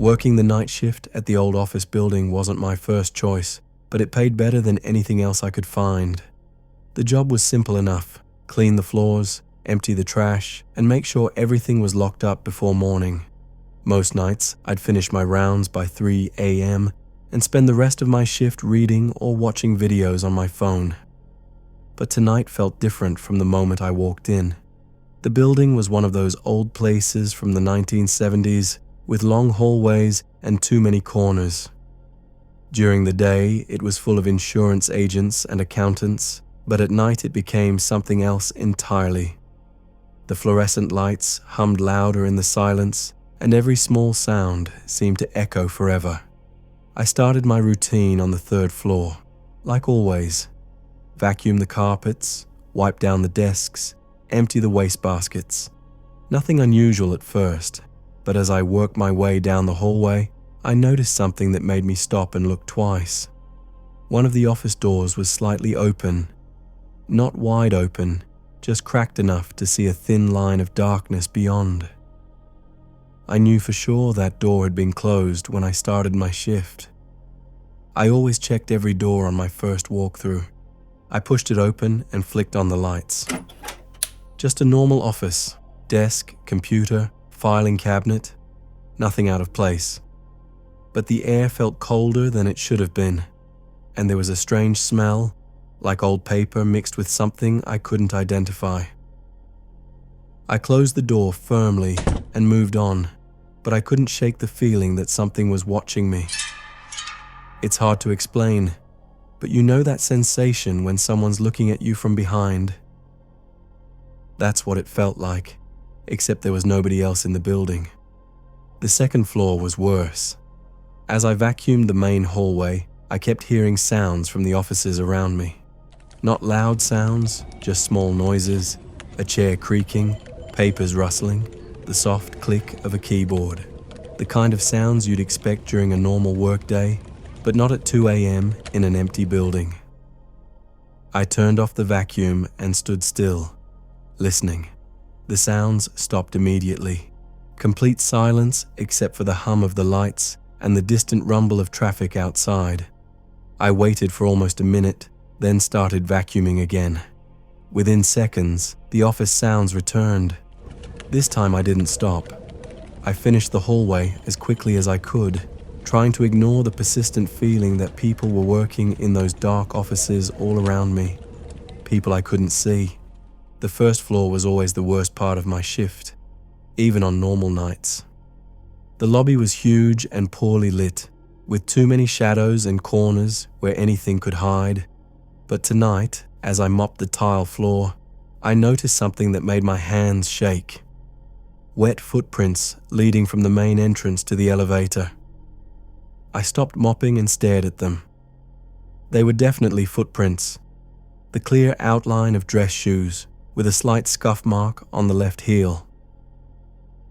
Working the night shift at the old office building wasn't my first choice, but it paid better than anything else I could find. The job was simple enough: clean the floors, empty the trash, and make sure everything was locked up before morning. Most nights, I'd finish my rounds by 3 a.m. and spend the rest of my shift reading or watching videos on my phone. But tonight felt different from the moment I walked in. The building was one of those old places from the 1970s with long hallways and too many corners. During the day, it was full of insurance agents and accountants, but at night it became something else entirely. The fluorescent lights hummed louder in the silence, and every small sound seemed to echo forever. I started my routine on the 3rd floor, like always. Vacuum the carpets, wipe down the desks, empty the wastebaskets. Nothing unusual at first, but as I worked my way down the hallway, I noticed something that made me stop and look twice. One of the office doors was slightly open. Not wide open, just cracked enough to see a thin line of darkness beyond. I knew for sure that door had been closed when I started my shift. I always checked every door on my first walkthrough. I pushed it open and flicked on the lights. Just a normal office, desk, computer, filing cabinet, nothing out of place. But the air felt colder than it should have been, and there was a strange smell, like old paper mixed with something I couldn't identify. I closed the door firmly and moved on, but I couldn't shake the feeling that something was watching me. It's hard to explain, but you know that sensation when someone's looking at you from behind. That's what it felt like, except there was nobody else in the building. The 2nd floor was worse. As I vacuumed the main hallway, I kept hearing sounds from the offices around me. Not loud sounds, just small noises, a chair creaking, papers rustling, the soft click of a keyboard. The kind of sounds you'd expect during a normal workday, but not at 2 a.m. in an empty building. I turned off the vacuum and stood still, listening. The sounds stopped immediately. Complete silence except for the hum of the lights and the distant rumble of traffic outside. I waited for almost a minute, then started vacuuming again. Within seconds, the office sounds returned. This time I didn't stop. I finished the hallway as quickly as I could, trying to ignore the persistent feeling that people were working in those dark offices all around me. People I couldn't see. The 1st floor was always the worst part of my shift, even on normal nights. The lobby was huge and poorly lit, with too many shadows and corners where anything could hide. But tonight, as I mopped the tile floor, I noticed something that made my hands shake. Wet footprints leading from the main entrance to the elevator. I stopped mopping and stared at them. They were definitely footprints. The clear outline of dress shoes, with a slight scuff mark on the left heel.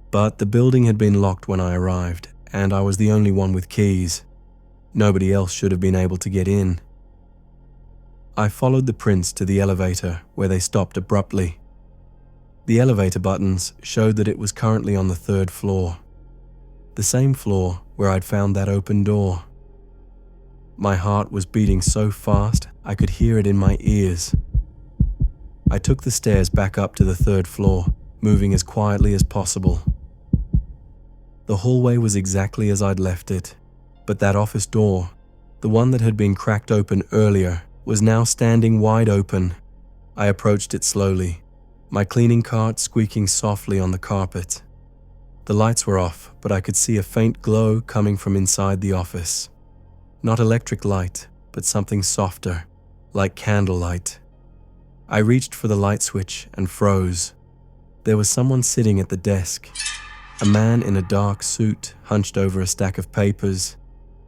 But the building had been locked when I arrived, and I was the only one with keys. Nobody else should have been able to get in. I followed the prints to the elevator, where they stopped abruptly. The elevator buttons showed that it was currently on the 3rd floor, the same floor where I'd found that open door. My heart was beating so fast I could hear it in my ears. I took the stairs back up to the 3rd floor, moving as quietly as possible. The hallway was exactly as I'd left it, but that office door, the one that had been cracked open earlier, was now standing wide open. I approached it slowly, my cleaning cart squeaking softly on the carpet. The lights were off, but I could see a faint glow coming from inside the office. Not electric light, but something softer, like candlelight. I reached for the light switch and froze. There was someone sitting at the desk. A man in a dark suit hunched over a stack of papers.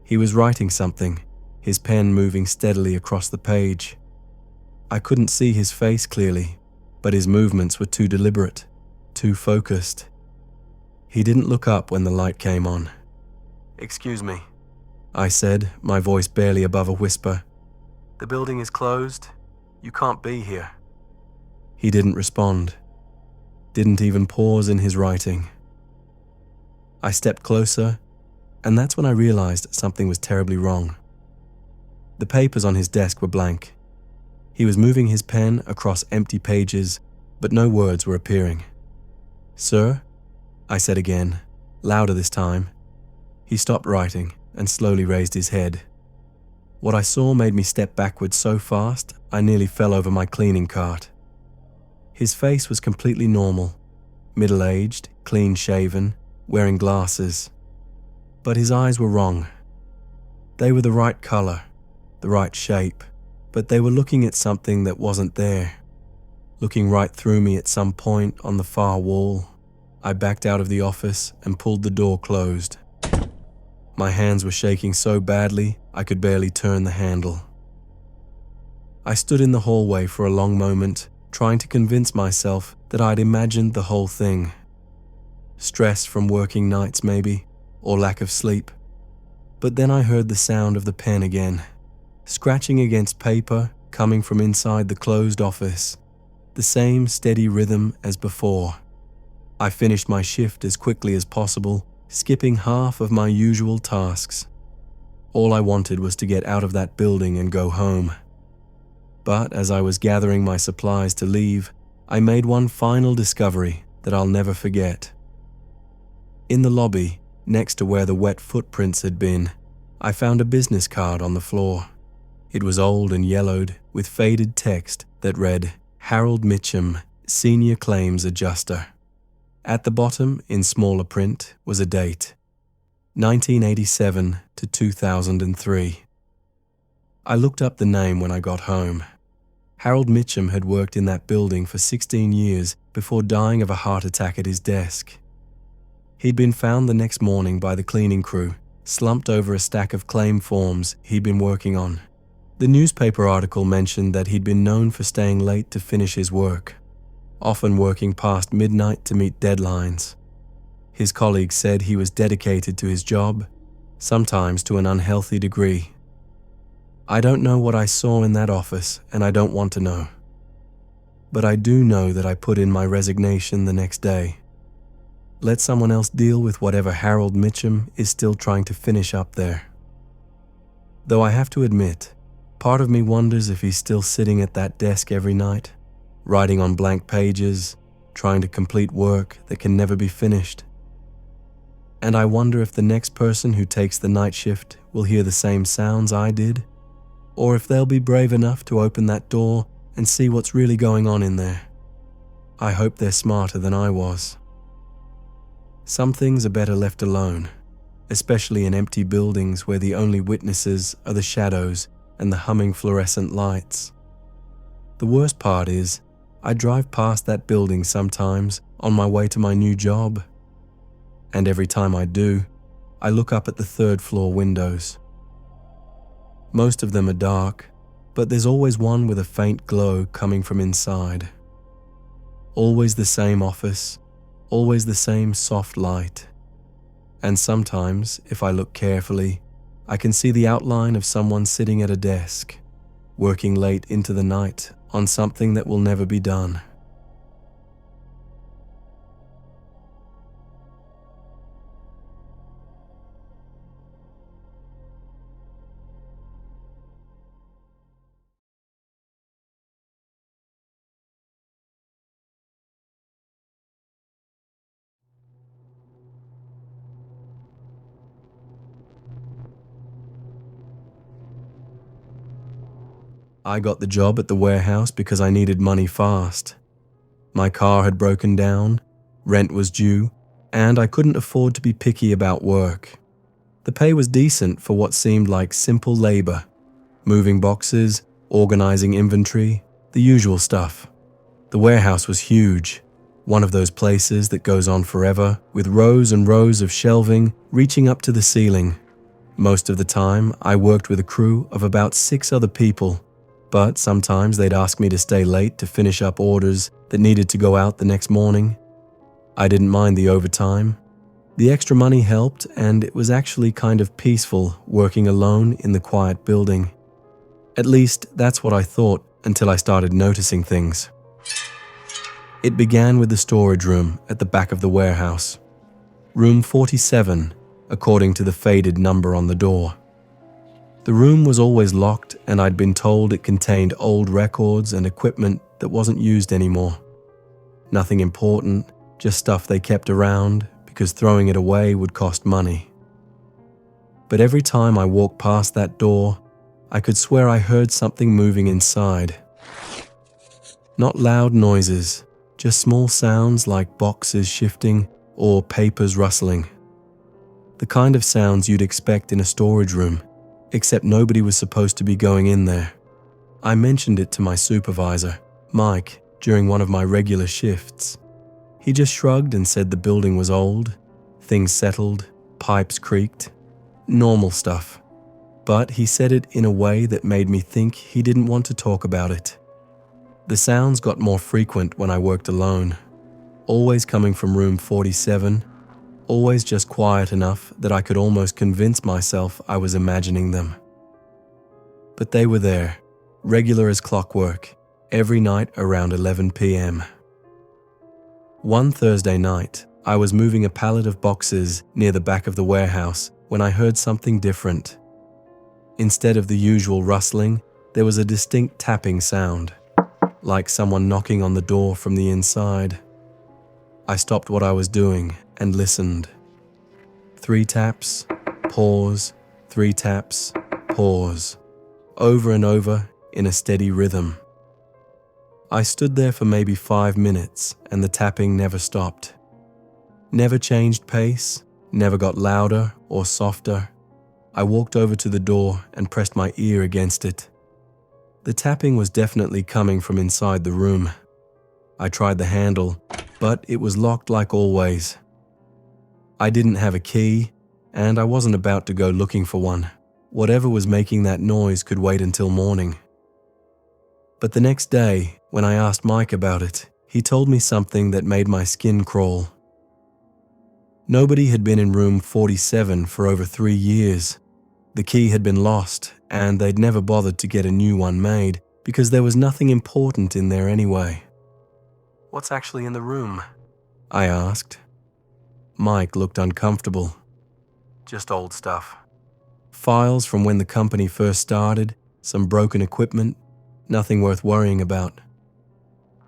He was writing something, his pen moving steadily across the page. I couldn't see his face clearly, but his movements were too deliberate, too focused. He didn't look up when the light came on. "Excuse me," I said, my voice barely above a whisper. "The building is closed. You can't be here." He didn't respond. Didn't even pause in his writing. I stepped closer, and that's when I realized something was terribly wrong. The papers on his desk were blank. He was moving his pen across empty pages, but no words were appearing. "Sir?" I said again, louder this time. He stopped writing and slowly raised his head. What I saw made me step backwards so fast I nearly fell over my cleaning cart. His face was completely normal, middle-aged, clean-shaven, wearing glasses. But his eyes were wrong. They were the right color, the right shape, but they were looking at something that wasn't there, looking right through me at some point on the far wall. I backed out of the office and pulled the door closed. My hands were shaking so badly I could barely turn the handle. I stood in the hallway for a long moment, trying to convince myself that I'd imagined the whole thing. Stress from working nights maybe, or lack of sleep. But then I heard the sound of the pen again, scratching against paper coming from inside the closed office, the same steady rhythm as before. I finished my shift as quickly as possible, skipping half of my usual tasks. All I wanted was to get out of that building and go home. But as I was gathering my supplies to leave, I made one final discovery that I'll never forget. In the lobby, next to where the wet footprints had been, I found a business card on the floor. It was old and yellowed, with faded text that read, "Harold Mitchum, Senior Claims Adjuster." At the bottom, in smaller print, was a date, 1987 to 2003. I looked up the name when I got home. Harold Mitchum had worked in that building for 16 years before dying of a heart attack at his desk. He'd been found the next morning by the cleaning crew, slumped over a stack of claim forms he'd been working on. The newspaper article mentioned that he'd been known for staying late to finish his work, often working past midnight to meet deadlines. His colleagues said he was dedicated to his job, sometimes to an unhealthy degree. I don't know what I saw in that office, and I don't want to know. But I do know that I put in my resignation the next day. Let someone else deal with whatever Harold Mitchum is still trying to finish up there. Though I have to admit, part of me wonders if he's still sitting at that desk every night, writing on blank pages, trying to complete work that can never be finished. And I wonder if the next person who takes the night shift will hear the same sounds I did, or if they'll be brave enough to open that door and see what's really going on in there. I hope they're smarter than I was. Some things are better left alone, especially in empty buildings where the only witnesses are the shadows and the humming fluorescent lights. The worst part is, I drive past that building sometimes on my way to my new job. And every time I do, I look up at the third floor windows. Most of them are dark, but there's always one with a faint glow coming from inside. Always the same office, always the same soft light. And sometimes, if I look carefully, I can see the outline of someone sitting at a desk, working late into the night on something that will never be done. I got the job at the warehouse because I needed money fast. My car had broken down, rent was due, and I couldn't afford to be picky about work. The pay was decent for what seemed like simple labor, moving boxes, organizing inventory, the usual stuff. The warehouse was huge, one of those places that goes on forever, with rows and rows of shelving reaching up to the ceiling. Most of the time, I worked with a crew of about 6 other people, but sometimes they'd ask me to stay late to finish up orders that needed to go out the next morning. I didn't mind the overtime. The extra money helped, and it was actually kind of peaceful working alone in the quiet building. At least, that's what I thought until I started noticing things. It began with the storage room at the back of the warehouse. Room 47, according to the faded number on the door. The room was always locked, and I'd been told it contained old records and equipment that wasn't used anymore. Nothing important, just stuff they kept around because throwing it away would cost money. But every time I walked past that door, I could swear I heard something moving inside. Not loud noises, just small sounds like boxes shifting or papers rustling. The kind of sounds you'd expect in a storage room, except nobody was supposed to be going in there. I mentioned it to my supervisor, Mike, during one of my regular shifts. He just shrugged and said the building was old, things settled, pipes creaked, normal stuff. But he said it in a way that made me think he didn't want to talk about it. The sounds got more frequent when I worked alone, always coming from room 47, always just quiet enough that I could almost convince myself I was imagining them. But they were there, regular as clockwork, every night around 11 p.m. One Thursday night, I was moving a pallet of boxes near the back of the warehouse when I heard something different. Instead of the usual rustling, there was a distinct tapping sound, like someone knocking on the door from the inside. I stopped what I was doing and listened. 3 taps, pause, 3 taps, pause, over and over in a steady rhythm. I stood there for maybe 5 minutes and the tapping never stopped. Never changed pace, never got louder or softer. I walked over to the door and pressed my ear against it. The tapping was definitely coming from inside the room. I tried the handle, but it was locked like always. I didn't have a key, and I wasn't about to go looking for one. Whatever was making that noise could wait until morning. But the next day, when I asked Mike about it, he told me something that made my skin crawl. Nobody had been in room 47 for over 3 years. The key had been lost, and they'd never bothered to get a new one made because there was nothing important in there anyway. "What's actually in the room?" I asked. Mike looked uncomfortable. "Just old stuff. Files from when the company first started, some broken equipment, nothing worth worrying about."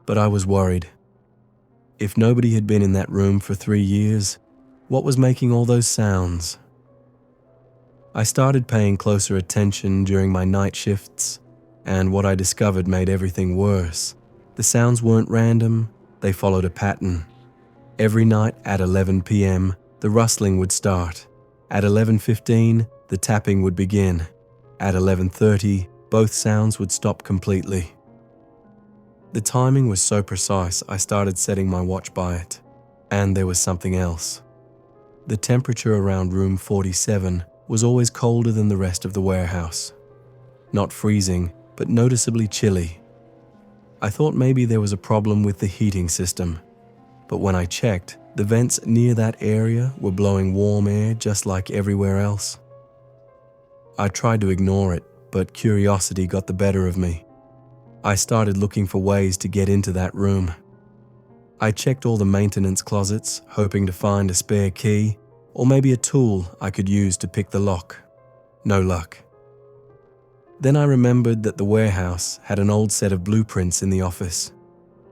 But I was worried. If nobody had been in that room for 3 years, what was making all those sounds? I started paying closer attention during my night shifts, and what I discovered made everything worse. The sounds weren't random, they followed a pattern. Every night at 11 p.m., the rustling would start. At 11:15, the tapping would begin. At 11:30, both sounds would stop completely. The timing was so precise, I started setting my watch by it. And there was something else. The temperature around room 47 was always colder than the rest of the warehouse. Not freezing, but noticeably chilly. I thought maybe there was a problem with the heating system, but when I checked, the vents near that area were blowing warm air just like everywhere else. I tried to ignore it, but curiosity got the better of me. I started looking for ways to get into that room. I checked all the maintenance closets, hoping to find a spare key, or maybe a tool I could use to pick the lock. No luck. Then I remembered that the warehouse had an old set of blueprints in the office.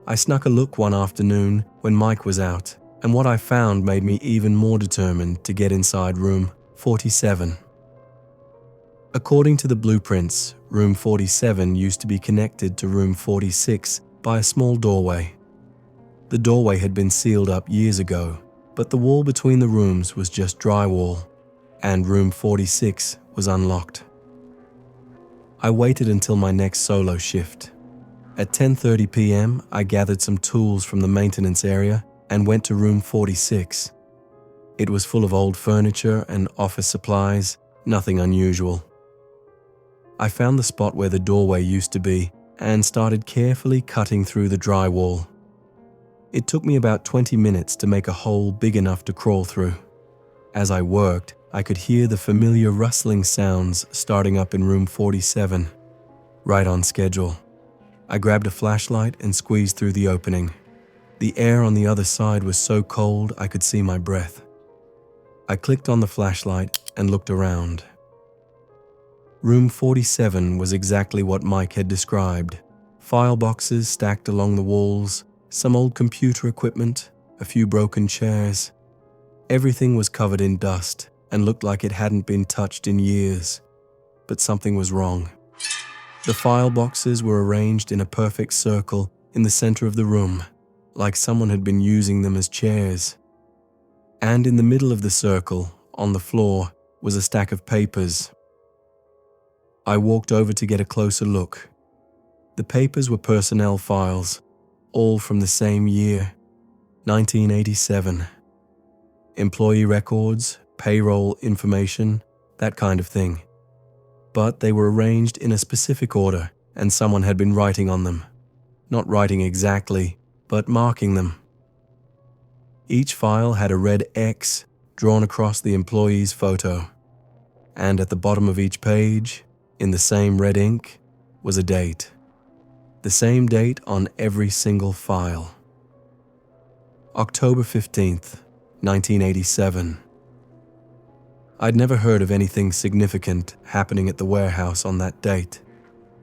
I snuck a look one afternoon when Mike was out, and what I found made me even more determined to get inside room 47. According to the blueprints, room 47 used to be connected to room 46 by a small doorway. The doorway had been sealed up years ago, but the wall between the rooms was just drywall, and room 46 was unlocked. I waited until my next solo shift. At 10:30 p.m., I gathered some tools from the maintenance area and went to room 46. It was full of old furniture and office supplies, nothing unusual. I found the spot where the doorway used to be and started carefully cutting through the drywall. It took me about 20 minutes to make a hole big enough to crawl through. As I worked, I could hear the familiar rustling sounds starting up in room 47, right on schedule. I grabbed a flashlight and squeezed through the opening. The air on the other side was so cold I could see my breath. I clicked on the flashlight and looked around. Room 47 was exactly what Mike had described. File boxes stacked along the walls, some old computer equipment, a few broken chairs. Everything was covered in dust and looked like it hadn't been touched in years. But something was wrong. The file boxes were arranged in a perfect circle in the center of the room, like someone had been using them as chairs. And in the middle of the circle, on the floor, was a stack of papers. I walked over to get a closer look. The papers were personnel files, all from the same year, 1987. Employee records, payroll information, that kind of thing. But they were arranged in a specific order, and someone had been writing on them. Not writing exactly, but marking them. Each file had a red X drawn across the employee's photo, and at the bottom of each page, in the same red ink, was a date. The same date on every single file. October 15th, 1987. I'd never heard of anything significant happening at the warehouse on that date,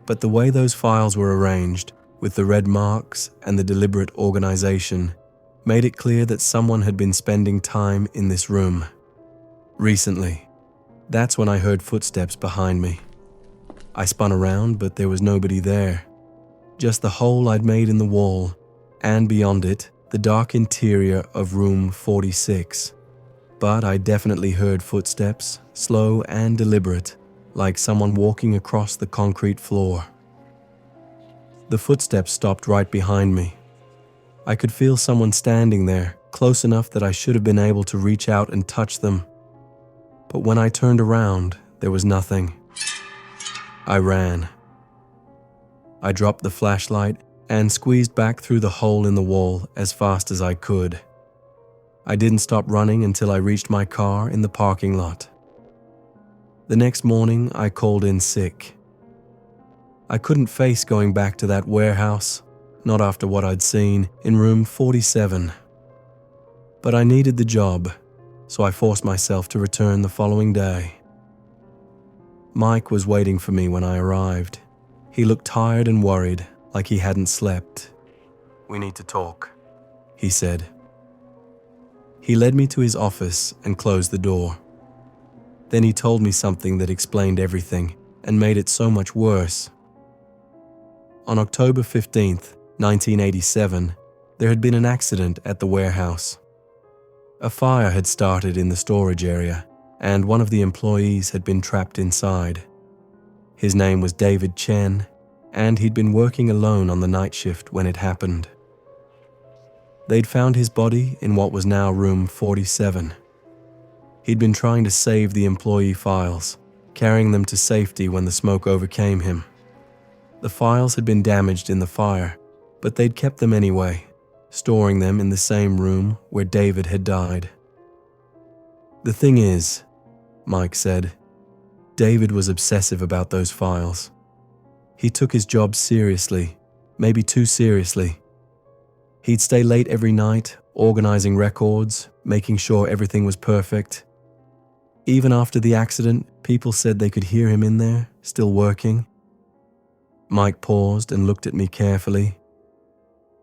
but the way those files were arranged, with the red marks and the deliberate organization, made it clear that someone had been spending time in this room. Recently. That's when I heard footsteps behind me. I spun around, but there was nobody there. Just the hole I'd made in the wall, and beyond it, the dark interior of room 46. But I definitely heard footsteps, slow and deliberate, like someone walking across the concrete floor. The footsteps stopped right behind me. I could feel someone standing there, close enough that I should have been able to reach out and touch them. But when I turned around, there was nothing. I ran. I dropped the flashlight and squeezed back through the hole in the wall as fast as I could. I didn't stop running until I reached my car in the parking lot. The next morning, I called in sick. I couldn't face going back to that warehouse, not after what I'd seen in room 47. But I needed the job, so I forced myself to return the following day. Mike was waiting for me when I arrived. He looked tired and worried, like he hadn't slept. "We need to talk," he said. He led me to his office and closed the door. Then he told me something that explained everything and made it so much worse. On October 15th, 1987, there had been an accident at the warehouse. A fire had started in the storage area, and one of the employees had been trapped inside. His name was David Chen, and he'd been working alone on the night shift when it happened. They'd found his body in what was now room 47. He'd been trying to save the employee files, carrying them to safety when the smoke overcame him. The files had been damaged in the fire, but they'd kept them anyway, storing them in the same room where David had died. "The thing is," Mike said, "David was obsessive about those files. He took his job seriously, maybe too seriously. He'd stay late every night, organizing records, making sure everything was perfect. Even after the accident, people said they could hear him in there, still working." Mike paused and looked at me carefully.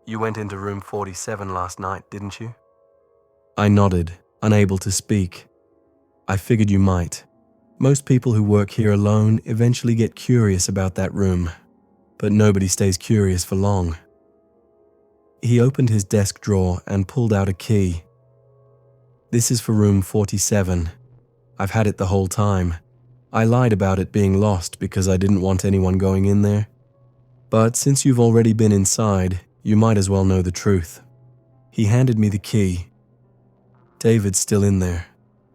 "You went into room 47 last night, didn't you?" I nodded, unable to speak. "I figured you might. Most people who work here alone eventually get curious about that room, but nobody stays curious for long." He opened his desk drawer and pulled out a key. "This is for room 47. I've had it the whole time. I lied about it being lost because I didn't want anyone going in there. But since you've already been inside, you might as well know the truth." He handed me the key. "David's still in there,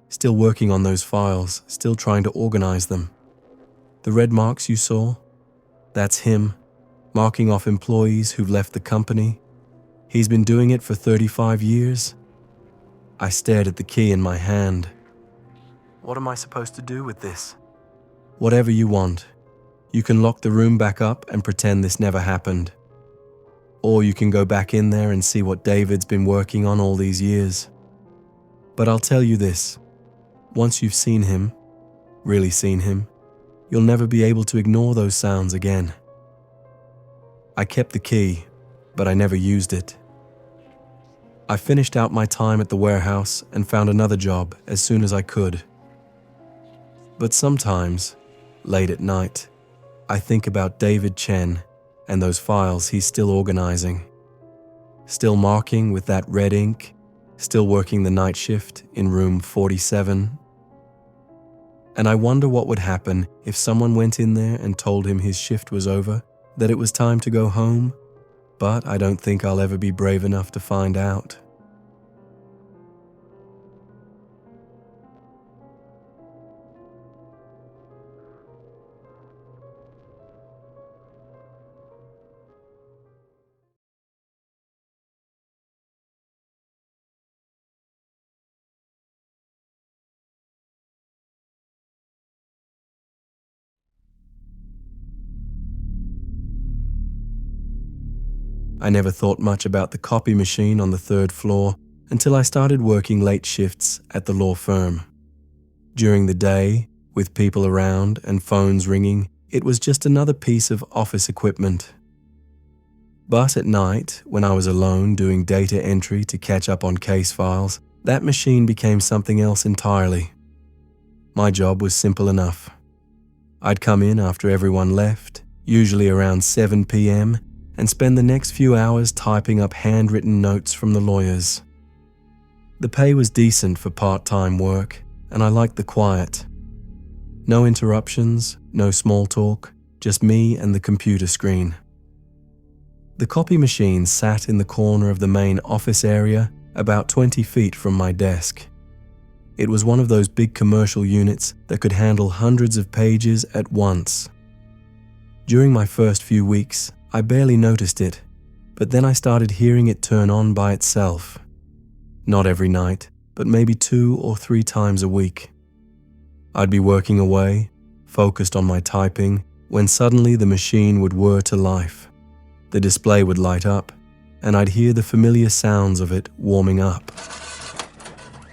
still working on those files, still trying to organize them. The red marks you saw? That's him, marking off employees who've left the company. He's been doing it for 35 years. I stared at the key in my hand. "What am I supposed to do with this?" "Whatever you want. You can lock the room back up and pretend this never happened. Or you can go back in there and see what David's been working on all these years. But I'll tell you this, Once you've seen him, really seen him, you'll never be able to ignore those sounds again. I kept the key, but I never used it. I finished out my time at the warehouse and found another job as soon as I could. But sometimes, late at night, I think about David Chen and those files he's still organizing. Still marking with that red ink, still working the night shift in room 47. And I wonder what would happen if someone went in there and told him his shift was over, that it was time to go home, but I don't think I'll ever be brave enough to find out. I never thought much about the copy machine on the third floor until I started working late shifts at the law firm. During the day, with people around and phones ringing, it was just another piece of office equipment. But at night, when I was alone doing data entry to catch up on case files, that machine became something else entirely. My job was simple enough. I'd come in after everyone left, usually around 7 p.m., and spend the next few hours typing up handwritten notes from the lawyers. The pay was decent for part-time work, and I liked the quiet. No interruptions, no small talk, just me and the computer screen. The copy machine sat in the corner of the main office area, about 20 feet from my desk. It was one of those big commercial units that could handle hundreds of pages at once. During my first few weeks, I barely noticed it, but then I started hearing it turn on by itself. Not every night, but maybe 2 or 3 times a week. I'd be working away, focused on my typing, when suddenly the machine would whir to life. The display would light up, and I'd hear the familiar sounds of it warming up.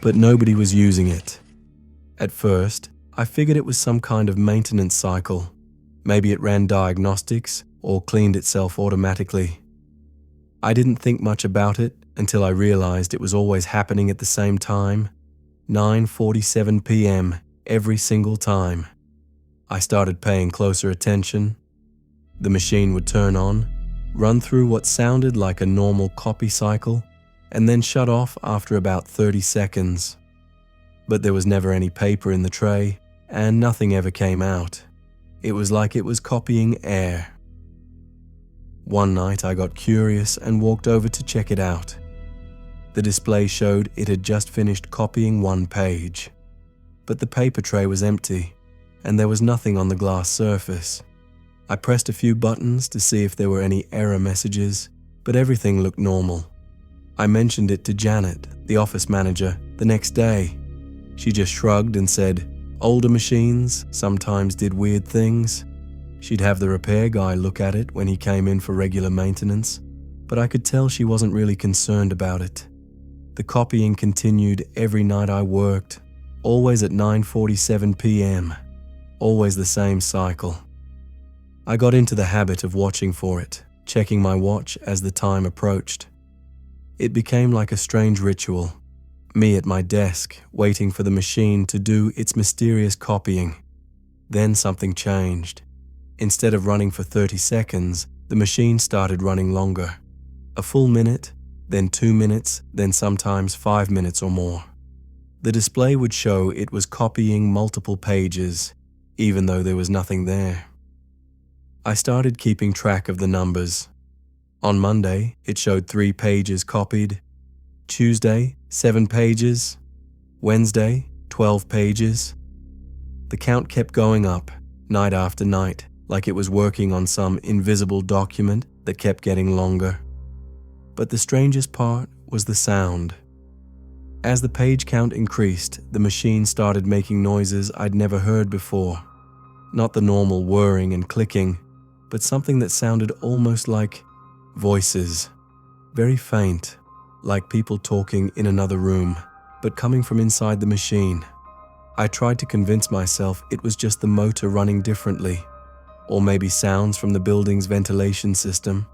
But nobody was using it. At first, I figured it was some kind of maintenance cycle. Maybe it ran diagnostics or cleaned itself automatically. I didn't think much about it until I realized it was always happening at the same time, 9:47 p.m. every single time. I started paying closer attention. The machine would turn on, run through what sounded like a normal copy cycle, and then shut off after about 30 seconds. But there was never any paper in the tray, and nothing ever came out. It was like it was copying air. One night I got curious and walked over to check it out. The display showed it had just finished copying 1 page. But the paper tray was empty, and there was nothing on the glass surface. I pressed a few buttons to see if there were any error messages, but everything looked normal. I mentioned it to Janet, the office manager, the next day. She just shrugged and said, older machines sometimes did weird things. She'd have the repair guy look at it when he came in for regular maintenance, but I could tell she wasn't really concerned about it. The copying continued every night I worked, always at 9:47 p.m., always the same cycle. I got into the habit of watching for it, checking my watch as the time approached. It became like a strange ritual, me at my desk waiting for the machine to do its mysterious copying. Then something changed. Instead of running for 30 seconds, the machine started running longer. A full minute, then 2 minutes, then sometimes 5 minutes or more. The display would show it was copying multiple pages, even though there was nothing there. I started keeping track of the numbers. On Monday, it showed 3 pages copied. Tuesday, 7 pages. Wednesday, 12 pages. The count kept going up, night after night, like it was working on some invisible document that kept getting longer. But the strangest part was the sound. As the page count increased, the machine started making noises I'd never heard before. Not the normal whirring and clicking, but something that sounded almost like voices. Very faint, like people talking in another room, but coming from inside the machine. I tried to convince myself it was just the motor running differently, or maybe sounds from the building's ventilation system.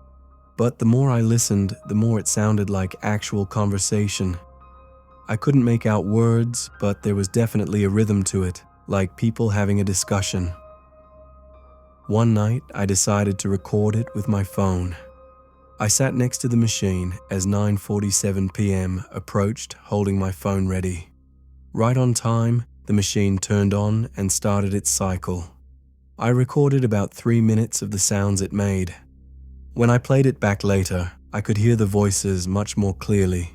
But the more I listened, the more it sounded like actual conversation. I couldn't make out words, but there was definitely a rhythm to it, like people having a discussion. One night, I decided to record it with my phone. I sat next to the machine as 9:47 p.m. approached, holding my phone ready. Right on time, the machine turned on and started its cycle. I recorded about 3 minutes of the sounds it made. When I played it back later, I could hear the voices much more clearly.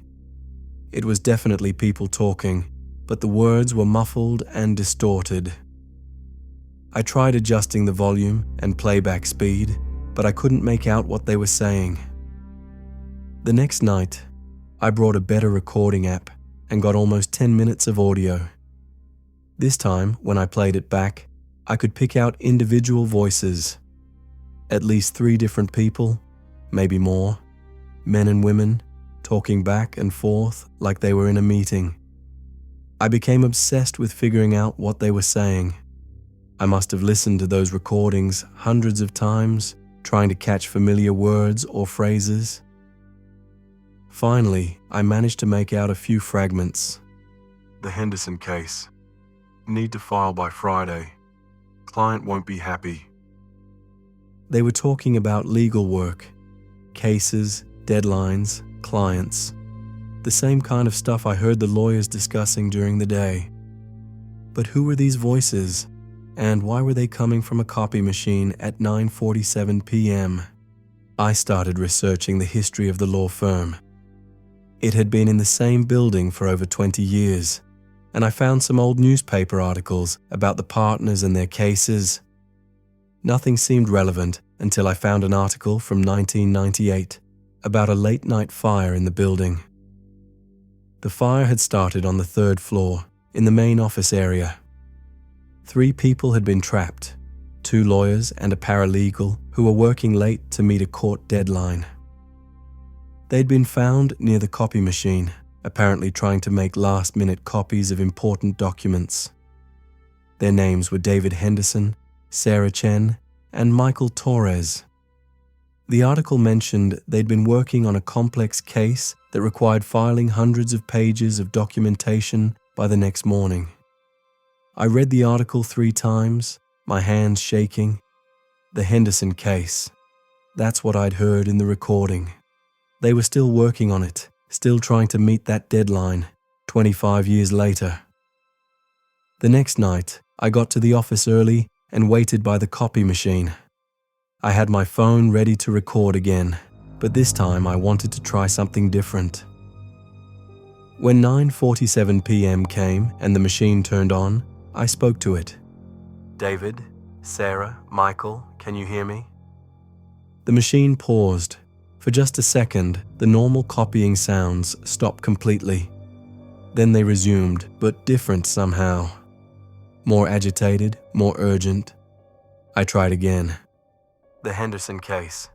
It was definitely people talking, but the words were muffled and distorted. I tried adjusting the volume and playback speed, but I couldn't make out what they were saying. The next night, I brought a better recording app and got almost 10 minutes of audio. This time, when I played it back, I could pick out individual voices. At least 3 different people, maybe more, men and women, talking back and forth like they were in a meeting. I became obsessed with figuring out what they were saying. I must have listened to those recordings hundreds of times, trying to catch familiar words or phrases. Finally, I managed to make out a few fragments. The Henderson case. Need to file by Friday. Client won't be happy. They were talking about legal work, cases, deadlines, clients. The same kind of stuff I heard the lawyers discussing during the day. But who were these voices? And why were they coming from a copy machine at 9:47 p.m.? I started researching the history of the law firm. It had been in the same building for over 20 years, and I found some old newspaper articles about the partners and their cases. Nothing seemed relevant until I found an article from 1998 about a late-night fire in the building. The fire had started on the 3rd floor, in the main office area. 3 people had been trapped, 2 lawyers and a paralegal who were working late to meet a court deadline. They'd been found near the copy machine, apparently trying to make last-minute copies of important documents. Their names were David Henderson, Sarah Chen, and Michael Torres. The article mentioned they'd been working on a complex case that required filing hundreds of pages of documentation by the next morning. I read the article 3 times, my hands shaking. The Henderson case. That's what I'd heard in the recording. They were still working on it, still trying to meet that deadline, 25 years later. The next night, I got to the office early and waited by the copy machine. I had my phone ready to record again, but this time I wanted to try something different. When 9:47 p.m. came and the machine turned on, I spoke to it. "David, Sarah, Michael, can you hear me?" The machine paused. For just a second, the normal copying sounds stopped completely. Then they resumed, but different somehow. More agitated, more urgent. I tried again. "The Henderson case.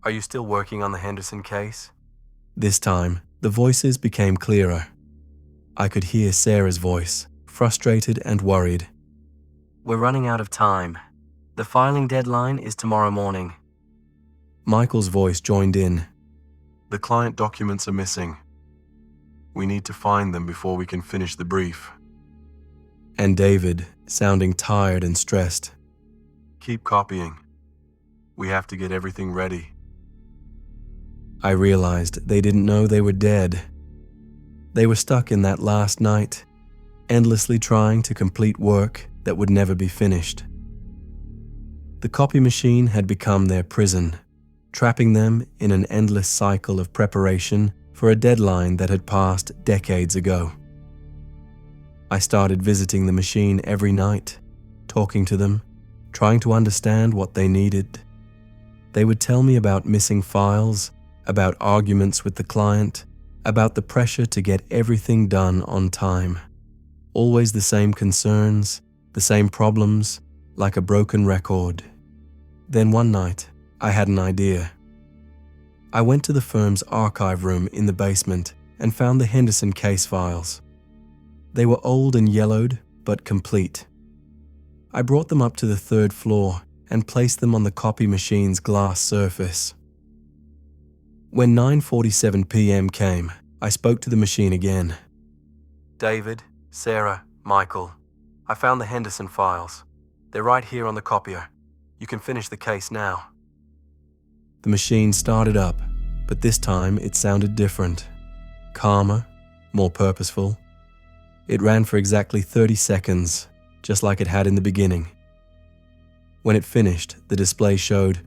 Are you still working on the Henderson case?" This time, the voices became clearer. I could hear Sarah's voice, frustrated and worried. "We're running out of time. The filing deadline is tomorrow morning." Michael's voice joined in. The client documents are missing. We need to find them before we can finish the brief. And David, sounding tired and stressed. Keep copying. We have to get everything ready. I realized they didn't know they were dead. They were stuck in that last night, endlessly trying to complete work that would never be finished. The copy machine had become their prison, trapping them in an endless cycle of preparation for a deadline that had passed decades ago. I started visiting the machine every night, talking to them, trying to understand what they needed. They would tell me about missing files, about arguments with the client, about the pressure to get everything done on time. Always the same concerns, the same problems, like a broken record. Then one night, I had an idea. I went to the firm's archive room in the basement and found the Henderson case files. They were old and yellowed, but complete. I brought them up to the 3rd floor and placed them on the copy machine's glass surface. When 9:47 p.m. came, I spoke to the machine again. "David, Sarah, Michael, I found the Henderson files. They're right here on the copier. You can finish the case now." The machine started up, but this time it sounded different. Calmer, more purposeful. It ran for exactly 30 seconds, just like it had in the beginning. When it finished, the display showed,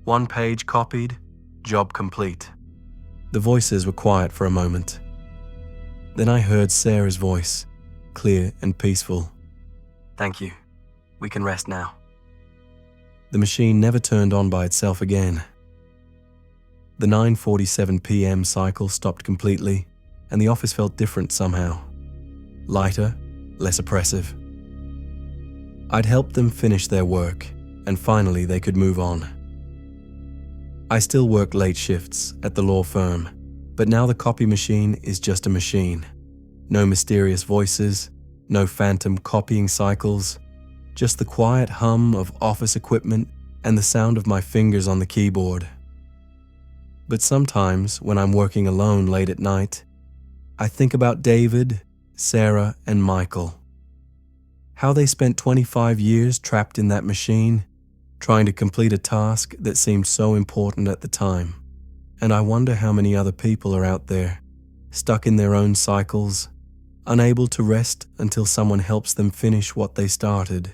"1 page copied, job complete." The voices were quiet for a moment. Then I heard Sarah's voice, clear and peaceful. "Thank you. We can rest now." The machine never turned on by itself again. The 9:47 p.m. cycle stopped completely, and the office felt different somehow. Lighter, less oppressive. I'd helped them finish their work, and finally they could move on. I still work late shifts at the law firm, but now the copy machine is just a machine. No mysterious voices, no phantom copying cycles, just the quiet hum of office equipment and the sound of my fingers on the keyboard. But sometimes, when I'm working alone late at night, I think about David, Sarah, and Michael. How they spent 25 years trapped in that machine, trying to complete a task that seemed so important at the time. And I wonder how many other people are out there, stuck in their own cycles, unable to rest until someone helps them finish what they started.